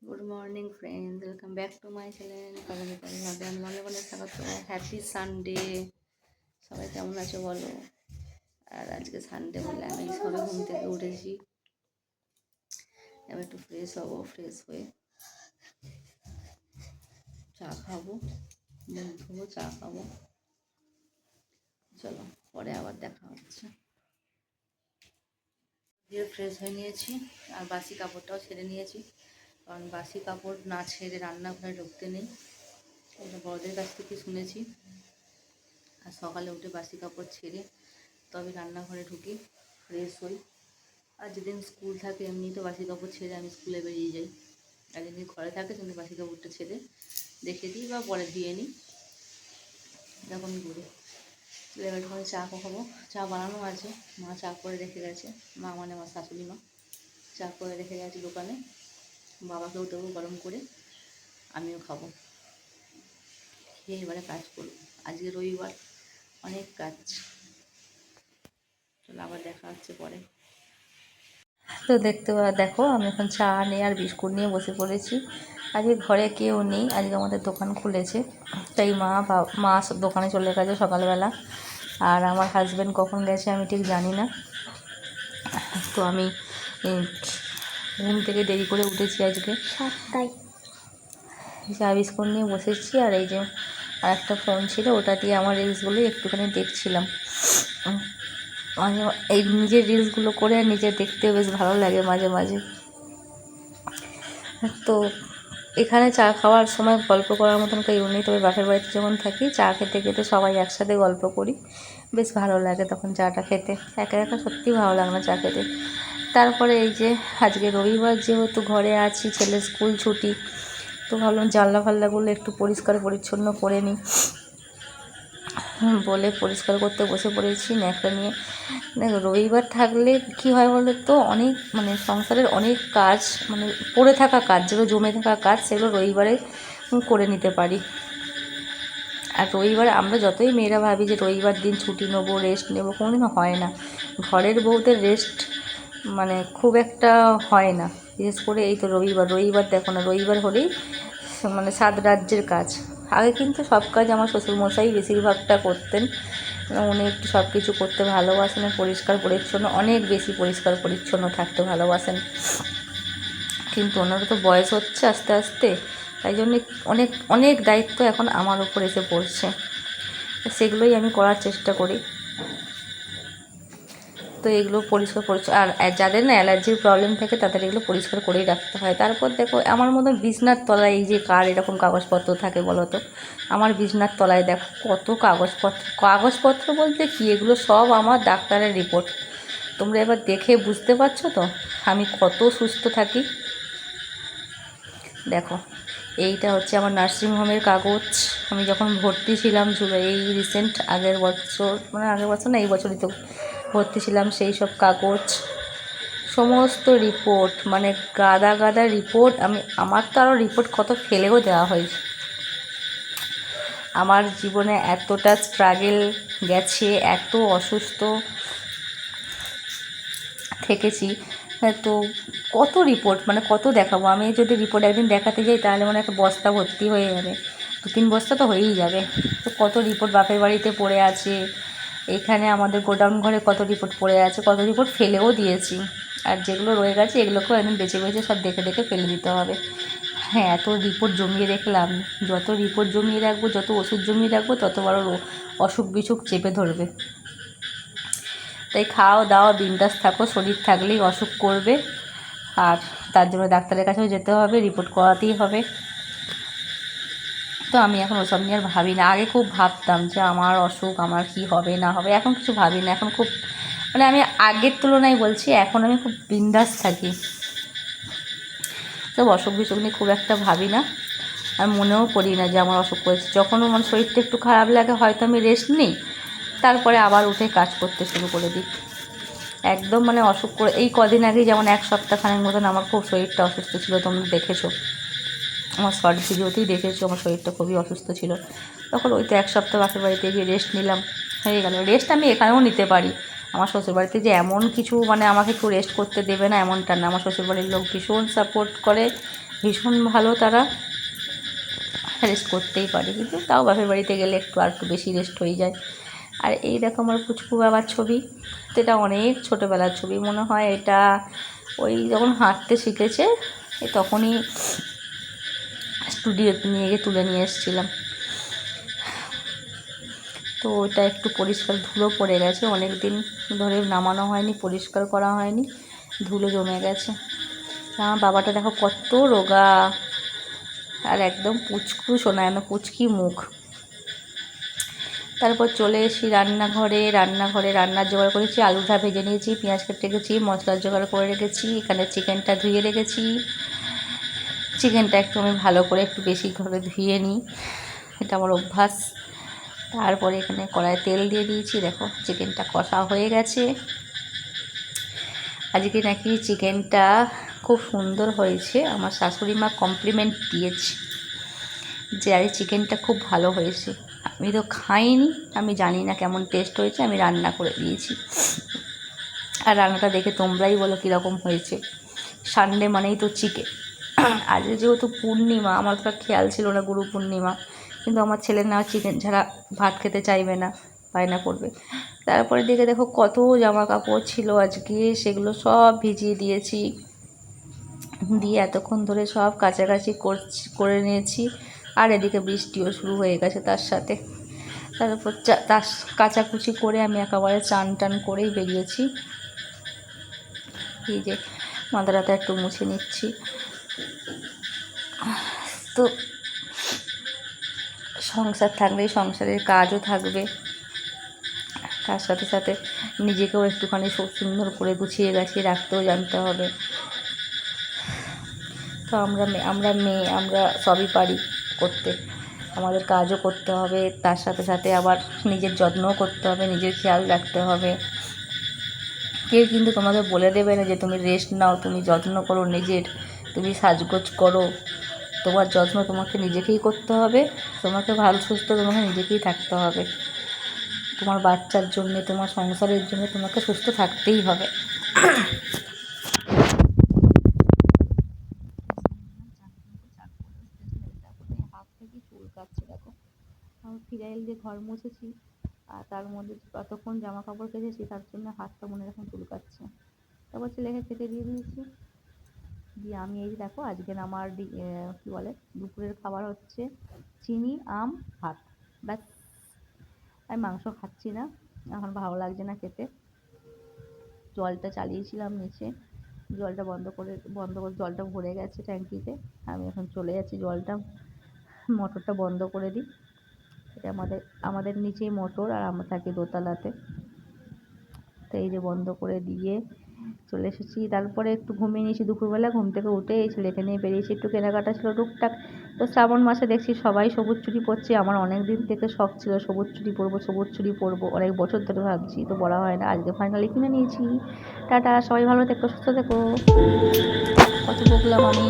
Good morning friends, welcome back to my channel পাগলিকাল ভাবে। আমি অনেক অনেক স্বাগত। Happy Sunday. সবাই কেমন আছো বলো? আর আজকে সানডে বলে আমি সবে ঘুম থেকে উঠেছি। এবার একটু ফ্রেশ হবো, ফ্রেশ হয়ে চা খাবো, মুখ ধোবো, চা খাবো। চলো পরে আবার দেখা হচ্ছে। দিয়ে ফ্রেশ হয়ে নিয়েছি আর বাসি কাপড়টাও ছেড়ে নিয়েছি, কারণ বাসি কাপড় না ছেড়ে রান্নাঘরে ঢুকতে নেই। এটা বড়দের কাছ থেকে শুনেছি। আর সকালে উঠে বাসি কাপড় ছেড়ে তবে রান্নাঘরে ঢুকি, ফ্রেশ হই। আর যেদিন স্কুল থাকে এমনি তো বাসি কাপড় ছেড়ে আমি স্কুলে বেরিয়ে যাই। আর যেদিন ঘরে থাকে সেদিন বাসি কাপড়টা ছেড়ে রেখে দিই বা পরে ধুয়ে নিই, এরকমই করি। এবার ঘরে চা খাবো, চা বানানো আছে। মা চা করে রেখে গেছে, মা মানে আমার শাশুড়ি মা চা করে রেখে গেছে দোকানে। বাবাকেও দেবো গরম করে, আমিও খাবো। খেয়ে এবারে কাজ করবো। আজকে রবিবার, অনেক কাজ। চলো আবার দেখা হচ্ছে পরে। তো দেখো আমি এখন চা নিয়ে আর বিস্কুট নিয়ে বসে পড়েছি। আজকে ঘরে কেউ নেই, আজকে আমাদের দোকান খুলেছে, তাই মা দোকানে চলে গেছে সকালবেলা। আর আমার হাজব্যান্ড কখন গেছে আমি ঠিক জানি না। তো আমি ঘুম থেকে দেরি করে উঠেছি আজকে 7টায়। চা বিস্কুট নিয়ে বসেছি। আর এই যে আর একটা ফোন ছিল, ওটা দিয়ে আমার রিলসগুলো একটুখানি দেখছিলাম। এই নিজের রিলসগুলো করে নিজে দেখতে বেশ ভালো লাগে মাঝে মাঝে। তো এখানে চা খাওয়ার সময় গল্প করার মতন কেউ নেই, তবে বাপের বাড়িতে যখন থাকি চা খেতে খেতে সবাই একসাথে গল্প করি, বেশ ভালো লাগে তখন চাটা খেতে। একা একা সত্যি ভালো লাগে না চা খেতে। তারপরে এই যে আজকে রবিবার, যেহেতু ঘরে আছি, ছেলের স্কুল ছুটি, তো ভাবলাম জানলা ফাল্লাগুলো একটু পরিষ্কার পরিচ্ছন্ন করে নিই বলে পরিষ্কার করতে বসে পড়েছি ন্যাকড়া নিয়ে। দেখো রবিবার থাকলে কি হয় বলো তো, অনেক সংসারের অনেক কাজ, পড়ে থাকা কাজ, যেগুলো জমে থাকা কাজ, সেগুলো রবিবারে করে নিতে পারি। আর রবিবার আমরা যতই মেয়েরা ভাবি যে রবিবার দিন ছুটি নেবো, রেস্ট নেবো, কোনোদিনও হয় না। ঘরের বউদের রেস্ট খুব একটা হয় না। বিশেষ করে এই তো রবিবার দেখো না, রবিবার হলেই 7 রাজ্যের কাজ। আগে কিন্তু সব কাজ আমার শ্বশুরমশাই বেশিরভাগটা করতেন। উনি একটু সব কিছু করতে ভালোবাসেন, পরিষ্কার পরিচ্ছন্ন, অনেক বেশি পরিষ্কার পরিচ্ছন্ন থাকতে ভালোবাসেন। কিন্তু ওনারও তো বয়স হচ্ছে আস্তে আস্তে, তাই জন্যে অনেক অনেক দায়িত্ব এখন আমার উপর এসে পড়ছে। সেগুলোই আমি করার চেষ্টা করি। তো এগুলো পরিষ্কার পরিচ্ছন্ন, আর যাদের না অ্যালার্জির প্রবলেম থাকে তাদের এগুলো পরিষ্কার করেই রাখতে হয়। তারপর দেখো আমার মতো বিছনার তলায় এই যে কার এরকম কাগজপত্র থাকে বলো তো, আমার বিছনার তলায় দেখো কত কাগজপত্র বলতে কি, এগুলো সব আমার ডাক্তারের রিপোর্ট। তোমরা এবার দেখে বুঝতে পারছো তো আমি কত সুস্থ থাকি। দেখো এইটা হচ্ছে আমার নার্সিংহোমের কাগজ। আমি যখন ভর্তি ছিলাম এই রিসেন্ট আগের বছর না, এই বছরই তো ভর্তি ছিলাম, সেই সব কাগজ, সমস্ত রিপোর্ট, গাদা গাদা রিপোর্ট। আমার তো আরও রিপোর্ট কত ফেলেও দেওয়া হয়েছে। আমার জীবনে এতটা স্ট্রাগেল গেছে, এত অসুস্থ থেকেছি, তো কত রিপোর্ট, কত দেখাবো। আমি যদি রিপোর্ট একদিন দেখাতে যাই তাহলে একটা বস্তা ভর্তি হয়ে যাবে, 2-3 বস্তা তো হয়েই যাবে। তো কত রিপোর্ট বাপের বাড়িতে পড়ে আছে, এখানে আমাদের গোডাউন ঘরে কত রিপোর্ট পড়ে আছে, কত রিপোর্ট ফেলেও দিয়েছি। আর যেগুলো রয়ে গেছে এগুলোকেও একদিন বেছে বেছে সব দেখে দেখে ফেলে দিতে হবে। হ্যাঁ, এত রিপোর্ট জমিয়ে রেখলাম, যত রিপোর্ট জমিয়ে রাখবো, যত ওষুধ জমিয়ে রাখবো, তত বড় অসুখ বিসুখ চেপে ধরবে। তাই খাও দাও বিন্দাস থাকো, শরীর থাকলেই অসুখ করবে, আর তার জন্য ডাক্তারের কাছেও যেতে হবে, রিপোর্ট করাতেই হবে। তো আমি এখন ওসব নিয়ে আর ভাবি না। আগে খুব ভাবতাম যে আমার অসুখ, আমার কি হবে না হবে, এখন কিছু ভাবি না। এখন খুব আমি আগের তুলনায় বলছি, এখন আমি খুব বিন্দাস থাকি। সব অসুখ বিসুখ নিয়ে খুব একটা ভাবি না, আর মনেও করি না যে আমার অসুখ করেছে। যখন আমার শরীরটা একটু খারাপ লাগে হয়তো আমি রেস্ট নিই, তারপরে আবার উঠে কাজ করতে শুরু করে দিই। একদম অসুখ করে এই কদিন আগেই যেমন 1 সপ্তাহখানেক মতন আমার খুব শরীরটা অসুস্থ ছিল, তোমরা দেখেছো আমার শর্ট ভিডিওতেই দেখেছো আমার শরীরটা খুবই অসুস্থ ছিল। তখন ওই তো 1 সপ্তাহ বাপের বাড়িতে গিয়ে রেস্ট নিলাম, হয়ে গেল। রেস্ট আমি এখানেও নিতে পারি, আমার শ্বশুরবাড়িতে যে এমন কিছু মানে আমাকে একটু রেস্ট করতে দেবে না এমনটা না, আমার শ্বশুরবাড়ির লোক ভীষণ সাপোর্ট করে, ভীষণ ভালো, তারা রেস্ট করতেই পারে, কিন্তু তাও বাপের বাড়িতে গেলে আর একটু বেশি রেস্ট হয়ে যায়। আর এই দেখো আমার পুচকু বাবার ছবি, তো এটা অনেক ছোটোবেলার ছবি, মনে হয় এটা ওই যখন হাঁটতে শিখেছে তখনই স্টুডিওতে নিয়ে গিয়ে তুলে নিয়ে এসেছিলাম। তো ওটা একটু পরিষ্কার, ধুলো পড়ে গেছে, অনেক দিন ধরে নামানো হয়নি, পরিষ্কার করা হয়নি, ধুলো জমে গেছে। আমার বাবাটা দেখো কত রোগা, আর একদম পুচকু শোনায়, পুচকি মুখ। তারপর চলে এসি রান্নাঘরে রান্নার জোগাড় করেছি, আলুটা ভেজে নিয়েছি, পেঁয়াজ কেটে রেখেছি, মশলার জোগাড় করে রেখেছি, এখানে চিকেনটা ধুয়ে রেখেছি। চিকেনটা একটু আমি ভালো করে একটু বেশি করে ধুয়ে নিই, এটা আমার অভ্যাস। তারপরে এখানে কড়াইয়ে তেল দিয়ে দিয়েছি, দেখো চিকেনটা কষা হয়ে গেছে। আজকে নাকি চিকেনটা খুব সুন্দর হয়েছে, আমার শাশুড়ি মা কমপ্লিমেন্ট দিয়েছে যে আরে চিকেনটা খুব ভালো হয়েছে। আমি তো খাইনি, আমি জানি না কেমন টেস্ট হয়েছে, আমি রান্না করে দিয়েছি। আর রান্নাটা দেখে তোমরাই বলো কীরকম হয়েছে। সানডে মানেই তো চিকেন, আজকে যেহেতু পূর্ণিমা, আমার তো খেয়াল ছিল না গুরু পূর্ণিমা, কিন্তু আমার ছেলে না চিকেন ছাড়া ভাত খেতে চাইবে না, বায়না করবে। তারপরে দেখে দেখো কত জামা কাপড় ছিল আজকে, সেগুলো সব ভিজিয়ে দিয়েছি, দিয়ে এতক্ষণ ধরে সব কাছাকাছি করে নিয়েছি। আর এদিকে বৃষ্টিও শুরু হয়ে গেছে তার সাথে। তারপর তার কাচাকুচি করে আমি একেবারে চান টান করেই বেরিয়েছি। এই যে মাথাটা একটু মুছে নিচ্ছি। তো সংসার থাকলে সংসারের কাজও থাকবে, তার সাথে সাথে নিজেকেও একটুখানি সুন্দর করে গুছিয়ে গাছিয়ে রাখতেও জানতে হবে। তো আমরা মেয়ে, আমরা সবই পারি করতে, আমাদের কাজও করতে হবে, তার সাথে সাথে আবার নিজের যত্নও করতে হবে, নিজের খেয়াল রাখতে হবে। কেউ কিন্তু তোমাকে বলে দেবে না যে তুমি রেস্ট নাও, তুমি যত্ন করো নিজের, তুমি সাজগোজ করো। তোমার যত্ন তোমাকে নিজেকেই করতে হবে, তোমাকে ভালো সুস্থ তোমাকে নিজেকেই থাকতে হবে। তোমার বাচ্চার জন্যে, তোমার সংসারের জন্য তোমাকে সুস্থ থাকতেই হবে। হাত থেকে চুল কাটছে, দেখো আমি ফিনাইল দিয়ে ঘর মুছেছি, আর তার মধ্যে কতক্ষণ জামা কাপড় কেচেছি, তার জন্য হাতটা মনে এরকম চুল কাটছে। তারপর ছেলেকে খেতে দিয়ে দিয়েছি, দিয়ে আমি এই দেখো আজকে আমার কী বলে দুপুরের খাবার হচ্ছে চিনি আম ভাত, ব্যাস। আমি মাংস খাচ্ছি না, এখন ভালো লাগছে না খেতে। জলটা চালিয়েছিলাম নিচে, জলটা বন্ধ করে জলটা ভরে গেছে ট্যাঙ্কিতে, আমি এখন চলে যাচ্ছি জলটা, মোটরটা বন্ধ করে দিই। এটা আমাদের নিচেই মোটর, আর আমরা থাকি দোতলাতে। তো এই যে বন্ধ করে দিয়ে চলে এসেছি। তারপরে একটু ঘুমিয়ে নিয়েছি দুপুরবেলা, ঘুম থেকে উঠে এই ছেলেকে নিয়ে বেরিয়েছি, একটু কেনাকাটা ছিল টুকটাক। তো শ্রাবণ মাসে দেখছি সবাই সবুজ চুড়ি পরছে, আমার অনেক দিন থেকে শখ ছিল সবুজ চুড়ি পরবো, অনেক বছর ধরে ভাবছি, তো বলা হয় না, আজকে ফাইনালি কিনে নিয়েছি। টাটা, সবাই ভালো থেকো, সুস্থ থেকো। কত বকলাম আমি।